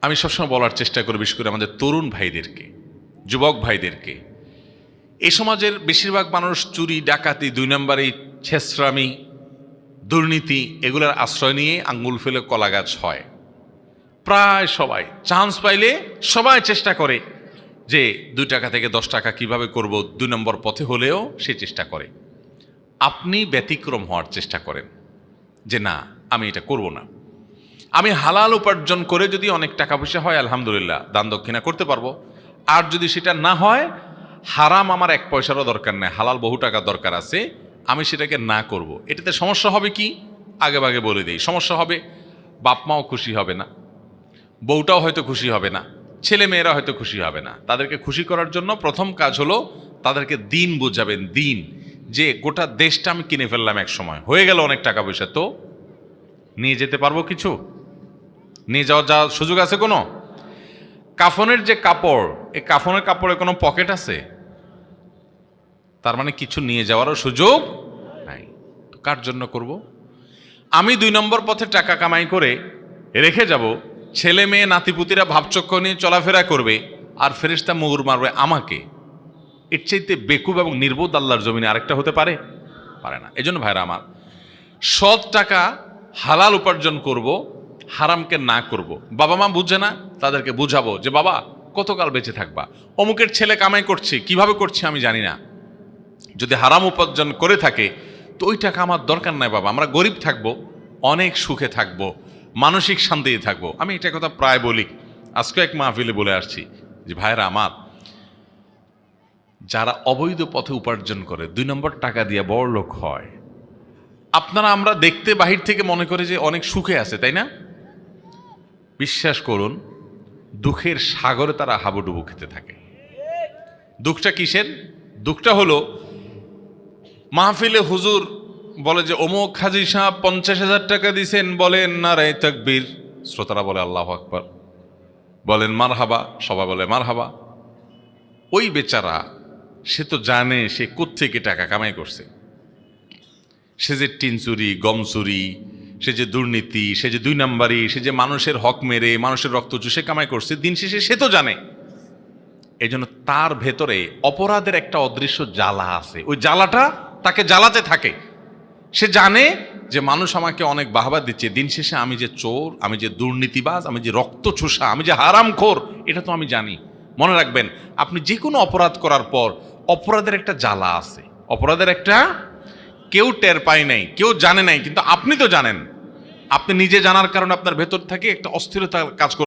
আমি সবসময় বলার চেষ্টা করি, বিশেষ করে আমাদের তরুণ ভাইদেরকে, যুবক ভাইদেরকে, এই সমাজের বেশিরভাগ মানুষ চুরি, ডাকাতি, 2 নম্বরি, ছেঁচড়ামি, দুর্নীতি এগুলোর আশ্রয় নিয়ে আঙ্গুল ফেলে কলা গাছ হয়। প্রায় সবাই চান্স পাইলে সবাই চেষ্টা করে যে 2 টাকা থেকে 10 টাকা কিভাবে করব, 2 নম্বর পথে হলেও সে চেষ্টা করে। আপনি ব্যতিক্রম হওয়ার চেষ্টা করেন যে না, আমি এটা করব না। আমি হালাল উপার্জন করে যদি অনেক টাকা পয়সা হয় আলহামদুলিল্লাহ, দান দক্ষিণা করতে পারবো। আর যদি সেটা না হয়, হারাম আমার 1 পয়সারও দরকার নেই, হালাল বহু টাকা দরকার আছে, আমি সেটাকে না করব। এটাতে সমস্যা হবে কি, আগে ভাগে বলে দিই। সমস্যা হবে, বাপ মাও খুশি হবে না, বউটাও হয়তো খুশি হবে না, ছেলে মেয়েরা হয়তো খুশি হবে না। তাদেরকে খুশি করার জন্য প্রথম কাজ হলো তাদেরকে দিন বোঝাবেন। দিন, যে গোটা দেশটা আমি কিনে ফেললাম এক সময়, হয়ে গেল অনেক টাকা পয়সা, তো নিয়ে যেতে পারবো কিছু? নিয়ে যাওয়ার সুযোগ আছে কোনো? কাফনের যে কাপড়, এই কাফনের কাপড়ে কোনো পকেট আছে? তার মানে কিছু নিয়ে যাওয়ারও সুযোগ নাই। তো কার জন্য করব? আমি 2 নম্বর পথে টাকা কামাই করে রেখে যাব, ছেলে মেয়ে নাতিপুতিরা ভাবচক্র নিয়ে চলাফেরা করবে, আর ফেরেশতা মুগুর মারবে আমাকে। এর চাইতে বেকুব এবং নির্বোধ আল্লাহর জমিনে আরেকটা হতে পারে? পারে না। এজন্য ভাইরা আমার, সৎ টাকা হালাল উপার্জন করব, হারামকে না করব। বাবা মা বুঝে না, তাদেরকে বুঝাবো যে বাবা কতকাল বেঁচে থাকবা, অমুকের ছেলে কামাই করছে, কিভাবে করছে আমি জানি না, যদি হারাম উপার্জন করে থাকে তো ওই টাকা আমার দরকার নাই বাবা, আমরা গরিব থাকবো, অনেক সুখে থাকবো, মানসিক শান্তিতে থাকবো। আমি এটা কথা প্রায় বলি, আজকে এক মাহফিলে বলে আসছি যে ভাইরা আমার, যারা অবৈধ পথে উপার্জন করে 2 নম্বর টাকা দিয়ে বড় লোক হয়, আপনারা আমরা দেখতে বাহির থেকে মনে করে যে অনেক সুখে আছে, তাই না? বিশ্বাস করুন, দুঃখের সাগরে তারা হাবুডুবু খেতে থাকে। দুঃখটা কিসের? দুঃখটা হলো, মাহফিলে হুজুর বলে যে অমুক হাজী সাহেব 50,000 টাকা দিছেন, বলেন নারায়ে তাকবীর, শ্রোতারা বলে আল্লাহু আকবার, বলেন মারহাবা, সবাই বলে মারহাবা। ওই বেচারা, সে তো জানে সে কোত্থেকে টাকা কামাই করছে। সে যে টিন চুরি, গম চুরি, সে যে দুর্নীতি, সে যে 2 নম্বরি, সে যে মানুষের হক মেরে মানুষের রক্ত চুষে কামাই করছে, দিন শেষে সে তো জানে। এই জন্য তার ভেতরে অপরাধের একটা অদৃশ্য জ্বালা আছে, ওই জ্বালাটা তাকে জ্বালাতে থাকে। সে জানে যে মানুষ আমাকে অনেক বাহবা দিচ্ছে, দিন শেষে আমি যে চোর, আমি যে দুর্নীতিবাজ, আমি যে রক্ত চুষা, আমি যে হারামখোর, এটা তো আমি জানি। মনে রাখবেন, আপনি যে কোনো অপরাধ করার পর অপরাধের একটা জ্বালা আছে, অপরাধের একটা, কেউ টের পায় নাই, কেউ জানে নাই, কিন্তু আপনি তো জানেন। আপনি নিজে জানার কারণে আপনার ভেতর থেকে একটা অস্থিরতা কাজ করে।